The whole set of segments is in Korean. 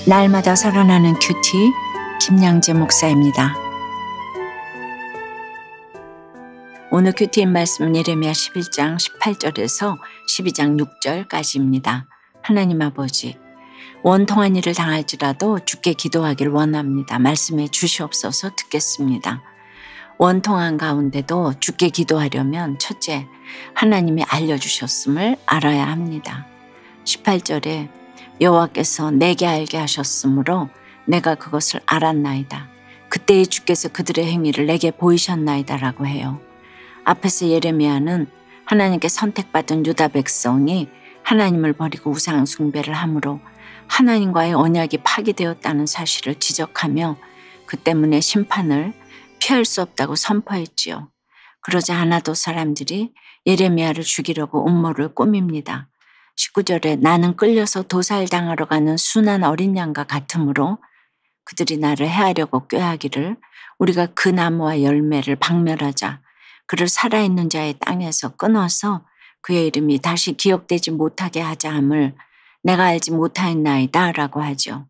날마다 살아나는 큐티 김양재 목사입니다. 오늘 큐티인 말씀은 예레미야 11장 18절에서 12장 6절까지입니다. 하나님 아버지, 원통한 일을 당할지라도 주께 기도하길 원합니다. 말씀해 주시옵소서. 듣겠습니다. 원통한 가운데도 주께 기도하려면 첫째, 하나님이 알려주셨음을 알아야 합니다. 18절에 여호와께서 내게 알게 하셨으므로 내가 그것을 알았나이다. 그때의 주께서 그들의 행위를 내게 보이셨나이다 라고 해요. 앞에서 예레미야는 하나님께 선택받은 유다 백성이 하나님을 버리고 우상 숭배를 함으로 하나님과의 언약이 파기되었다는 사실을 지적하며 그 때문에 심판을 피할 수 없다고 선포했지요. 그러자 아나도 사람들이 예레미야를 죽이려고 음모를 꾸밉니다. 19절에 나는 끌려서 도살당하러 가는 순한 어린 양과 같으므로 그들이 나를 해하려고 꾀하기를 우리가 그 나무와 열매를 박멸하자 그를 살아있는 자의 땅에서 끊어서 그의 이름이 다시 기억되지 못하게 하자 함을 내가 알지 못하였나이다 라고 하죠.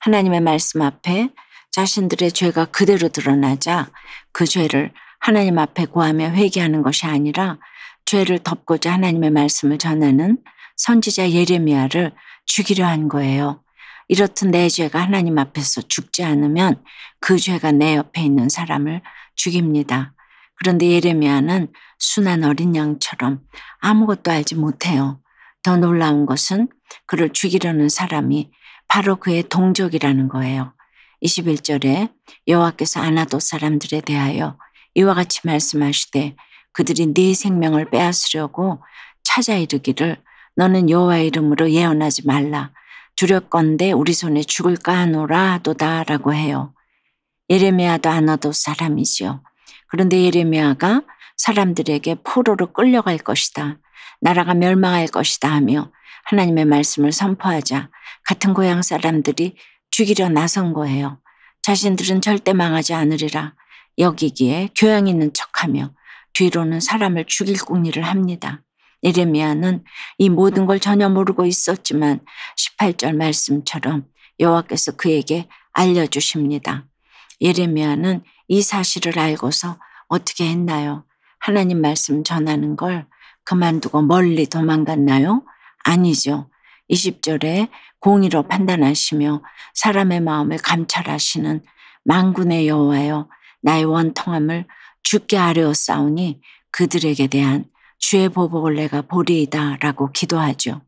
하나님의 말씀 앞에 자신들의 죄가 그대로 드러나자 그 죄를 하나님 앞에 고하며 회개하는 것이 아니라 죄를 덮고자 하나님의 말씀을 전하는 선지자 예레미야를 죽이려 한 거예요. 이렇듯 내 죄가 하나님 앞에서 죽지 않으면 그 죄가 내 옆에 있는 사람을 죽입니다. 그런데 예레미야는 순한 어린 양처럼 아무것도 알지 못해요. 더 놀라운 것은 그를 죽이려는 사람이 바로 그의 동족이라는 거예요. 21절에 여호와께서 아나도 사람들에 대하여 이와 같이 말씀하시되 그들이 네 생명을 빼앗으려고 찾아 이르기를 너는 여호와의 이름으로 예언하지 말라. 두렵건대 우리 손에 죽을까 하노라 하도다 라고 해요. 예레미야도 아나도 사람이지요. 그런데 예레미야가 사람들에게 포로로 끌려갈 것이다. 나라가 멸망할 것이다 하며 하나님의 말씀을 선포하자 같은 고향 사람들이 죽이려 나선 거예요. 자신들은 절대 망하지 않으리라 여기기에 교양 있는 척하며 뒤로는 사람을 죽일 궁리를 합니다. 예레미야는 이 모든 걸 전혀 모르고 있었지만 18절 말씀처럼 여호와께서 그에게 알려주십니다. 예레미야는 이 사실을 알고서 어떻게 했나요? 하나님 말씀 전하는 걸 그만두고 멀리 도망갔나요? 아니죠. 20절에 공의로 판단하시며 사람의 마음을 감찰하시는 만군의 여호와여 나의 원통함을 주께 아뢰었사오니 그들에게 대한 주의 보복을 내가 보리이다 라고 기도하죠.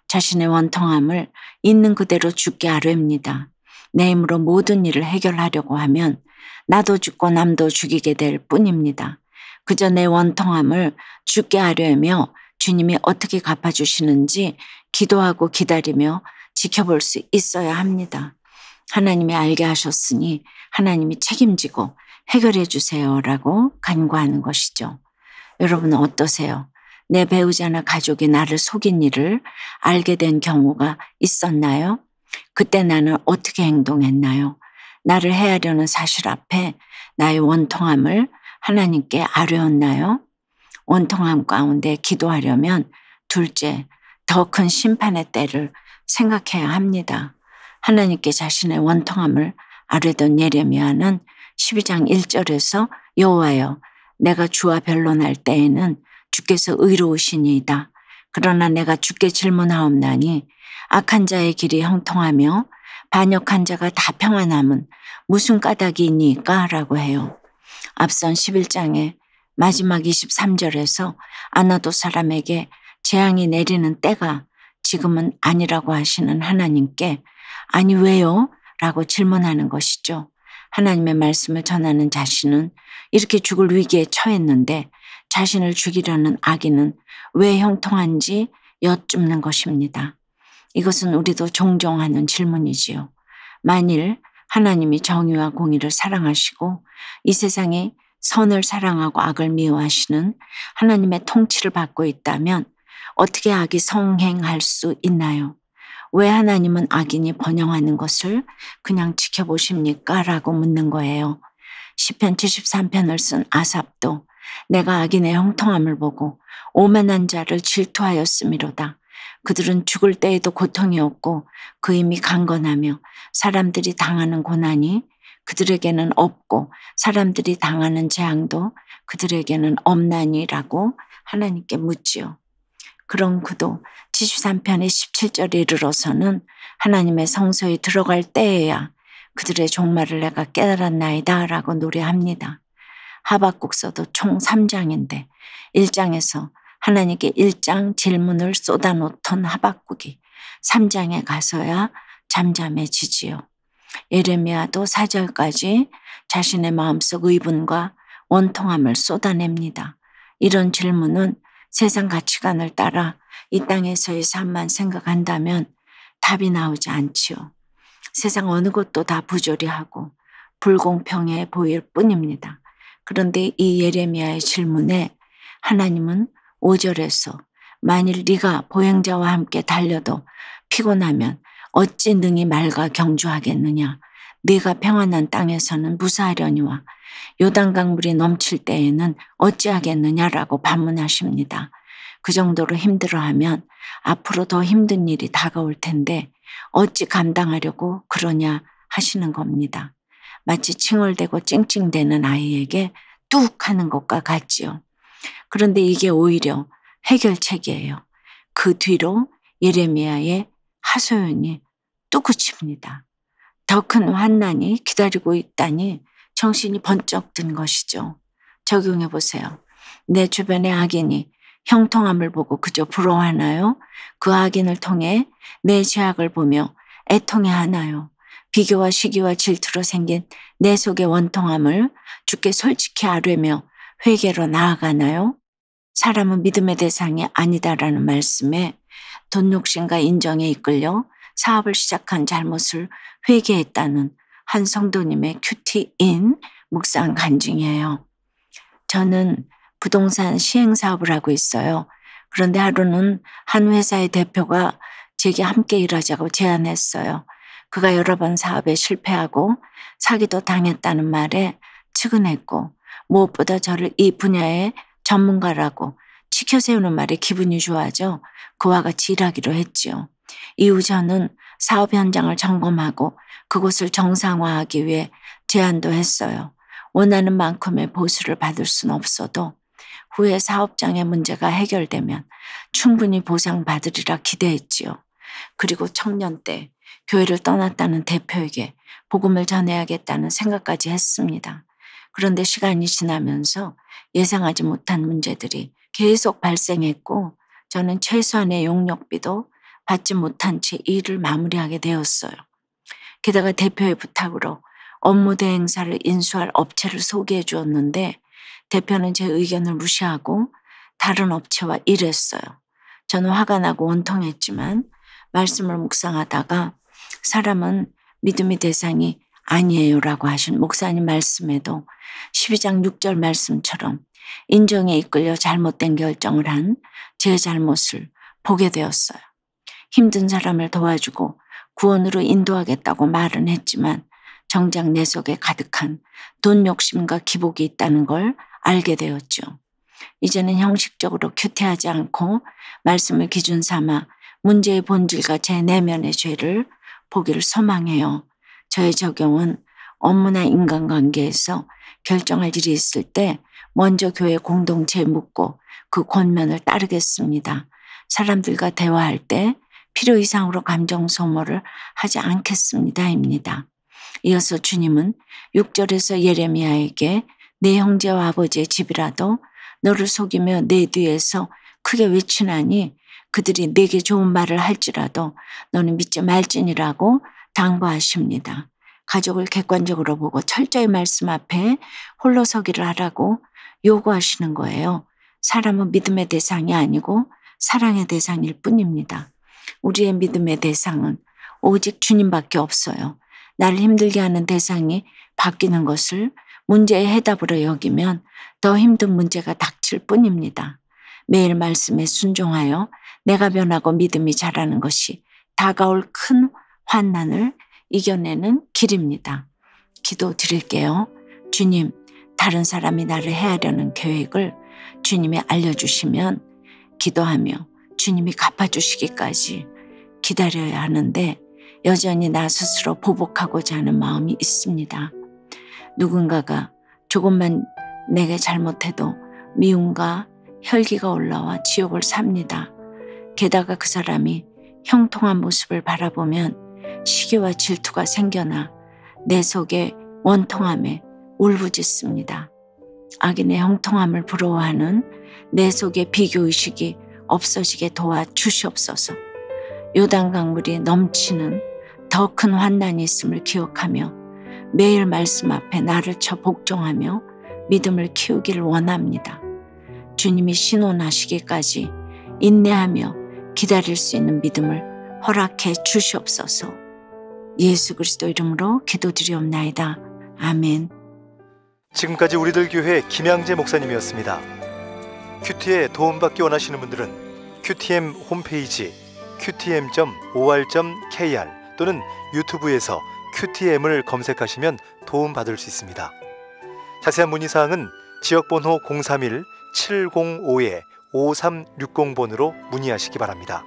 자신의 원통함을 있는 그대로 주께 아뢰입니다. 내 힘으로 모든 일을 해결하려고 하면 나도 죽고 남도 죽이게 될 뿐입니다. 그저 내 원통함을 주께 아뢰며 주님이 어떻게 갚아주시는지 기도하고 기다리며 지켜볼 수 있어야 합니다. 하나님이 알게 하셨으니 하나님이 책임지고 해결해 주세요라고 간구하는 것이죠. 여러분은 어떠세요? 내 배우자나 가족이 나를 속인 일을 알게 된 경우가 있었나요? 그때 나는 어떻게 행동했나요? 나를 해하려는 사실 앞에 나의 원통함을 하나님께 아뢰었나요? 원통함 가운데 기도하려면 둘째, 더 큰 심판의 때를 생각해야 합니다. 하나님께 자신의 원통함을 아뢰던 예레미야는 12장 1절에서 여호와여 내가 주와 변론할 때에는 주께서 의로우시니이다. 그러나 내가 주께 질문하옵나니 악한 자의 길이 형통하며 반역한 자가 다 평안함은 무슨 까닭이 있니까? 라고 해요. 앞선 11장의 마지막 23절에서 아나도 사람에게 재앙이 내리는 때가 지금은 아니라고 하시는 하나님께 아니 왜요? 라고 질문하는 것이죠. 하나님의 말씀을 전하는 자신은 이렇게 죽을 위기에 처했는데 자신을 죽이려는 악인은 왜 형통한지 여쭙는 것입니다. 이것은 우리도 종종 하는 질문이지요. 만일 하나님이 정의와 공의를 사랑하시고 이 세상에 선을 사랑하고 악을 미워하시는 하나님의 통치를 받고 있다면 어떻게 악이 성행할 수 있나요? 왜 하나님은 악인이 번영하는 것을 그냥 지켜보십니까? 라고 묻는 거예요. 시편 73편을 쓴 아삽도 내가 악인의 형통함을 보고 오만한 자를 질투하였음이로다. 그들은 죽을 때에도 고통이 없고 그 힘이 강건하며 사람들이 당하는 고난이 그들에게는 없고 사람들이 당하는 재앙도 그들에게는 없나니라고 하나님께 묻지요. 그런 그도 73편의 17절에 이르러서는 하나님의 성소에 들어갈 때에야 그들의 종말을 내가 깨달았나이다 라고 노래합니다. 하박국서도 총 3장인데 1장에서 하나님께 1장 질문을 쏟아놓던 하박국이 3장에 가서야 잠잠해지지요. 예레미야도 4절까지 자신의 마음속 의분과 원통함을 쏟아냅니다. 이런 질문은 세상 가치관을 따라 이 땅에서의 삶만 생각한다면 답이 나오지 않지요. 세상 어느 것도 다 부조리하고 불공평해 보일 뿐입니다. 그런데 이 예레미야의 질문에 하나님은 5절에서 만일 네가 보행자와 함께 달려도 피곤하면 어찌 능히 말과 경주하겠느냐. 네가 평안한 땅에서는 무사하려니와 요단강 물이 넘칠 때에는 어찌하겠느냐라고 반문하십니다. 그 정도로 힘들어하면 앞으로 더 힘든 일이 다가올 텐데 어찌 감당하려고 그러냐 하시는 겁니다. 마치 칭얼대고 찡찡대는 아이에게 뚝 하는 것과 같지요. 그런데 이게 오히려 해결책이에요. 그 뒤로 예레미야의 하소연이 또 그칩니다. 더 큰 환난이 기다리고 있다니 정신이 번쩍 든 것이죠. 적용해 보세요. 내 주변의 악인이 형통함을 보고 그저 부러워하나요? 그 악인을 통해 내 죄악을 보며 애통해하나요? 비교와 시기와 질투로 생긴 내 속의 원통함을 주께 솔직히 아뢰며 회개로 나아가나요? 사람은 믿음의 대상이 아니다라는 말씀에 돈 욕심과 인정에 이끌려 사업을 시작한 잘못을 회개했다는 한 성도님의 큐티인 묵상 간증이에요. 저는 부동산 시행사업을 하고 있어요. 그런데 하루는 한 회사의 대표가 제게 함께 일하자고 제안했어요. 그가 여러 번 사업에 실패하고 사기도 당했다는 말에 측은했고 무엇보다 저를 이 분야의 전문가라고 치켜세우는 말에 기분이 좋아져 그와 같이 일하기로 했지요. 이후 저는 사업 현장을 점검하고 그곳을 정상화하기 위해 제안도 했어요. 원하는 만큼의 보수를 받을 수는 없어도 후에 사업장의 문제가 해결되면 충분히 보상받으리라 기대했지요. 그리고 청년 때 교회를 떠났다는 대표에게 복음을 전해야겠다는 생각까지 했습니다. 그런데 시간이 지나면서 예상하지 못한 문제들이 계속 발생했고 저는 최소한의 용역비도 받지 못한 채 일을 마무리하게 되었어요. 게다가 대표의 부탁으로 업무 대행사를 인수할 업체를 소개해 주었는데 대표는 제 의견을 무시하고 다른 업체와 일했어요. 저는 화가 나고 원통했지만 말씀을 묵상하다가 사람은 믿음의 대상이 아니에요라고 하신 목사님 말씀에도 12장 6절 말씀처럼 인정에 이끌려 잘못된 결정을 한 제 잘못을 보게 되었어요. 힘든 사람을 도와주고 구원으로 인도하겠다고 말은 했지만 정작 내 속에 가득한 돈 욕심과 기복이 있다는 걸 알게 되었죠. 이제는 형식적으로 큐티하지 않고 말씀을 기준 삼아 문제의 본질과 제 내면의 죄를 보기를 소망해요. 저의 적용은 업무나 인간관계에서 결정할 일이 있을 때 먼저 교회 공동체에 묻고 그 권면을 따르겠습니다. 사람들과 대화할 때 필요 이상으로 감정 소모를 하지 않겠습니다입니다. 이어서 주님은 6절에서 예레미야에게 내 형제와 아버지의 집이라도 너를 속이며 내 뒤에서 크게 외치나니 그들이 내게 좋은 말을 할지라도 너는 믿지 말지니라고 당부하십니다. 가족을 객관적으로 보고 철저히 말씀 앞에 홀로 서기를 하라고 요구하시는 거예요. 사람은 믿음의 대상이 아니고 사랑의 대상일 뿐입니다. 우리의 믿음의 대상은 오직 주님밖에 없어요. 나를 힘들게 하는 대상이 바뀌는 것을 문제의 해답으로 여기면 더 힘든 문제가 닥칠 뿐입니다. 매일 말씀에 순종하여 내가 변하고 믿음이 자라는 것이 다가올 큰 환난을 이겨내는 길입니다. 기도 드릴게요. 주님, 다른 사람이 나를 해하려는 계획을 주님이 알려주시면 기도하며 주님이 갚아주시기까지 기다려야 하는데 여전히 나 스스로 보복하고자 하는 마음이 있습니다. 누군가가 조금만 내게 잘못해도 미움과 혈기가 올라와 지옥을 삽니다. 게다가 그 사람이 형통한 모습을 바라보면 시기와 질투가 생겨나 내 속에 원통함에 울부짖습니다. 악인의 형통함을 부러워하는 내 속의 비교의식이 없어지게 도와주시옵소서. 요단 강물이 넘치는 더 큰 환난이 있음을 기억하며 매일 말씀 앞에 나를 쳐 복종하며 믿음을 키우기를 원합니다. 주님이 신원하시기까지 인내하며 기다릴 수 있는 믿음을 허락해 주시옵소서. 예수 그리스도 이름으로 기도드리옵나이다. 아멘. 지금까지 우리들 교회 김양재 목사님이었습니다. 큐티에 도움받기 원하시는 분들은 QTM 홈페이지 qtm.or.kr 또는 유튜브에서 QTM을 검색하시면 도움받을 수 있습니다. 자세한 문의사항은 지역번호 031-705-5360번으로 문의하시기 바랍니다.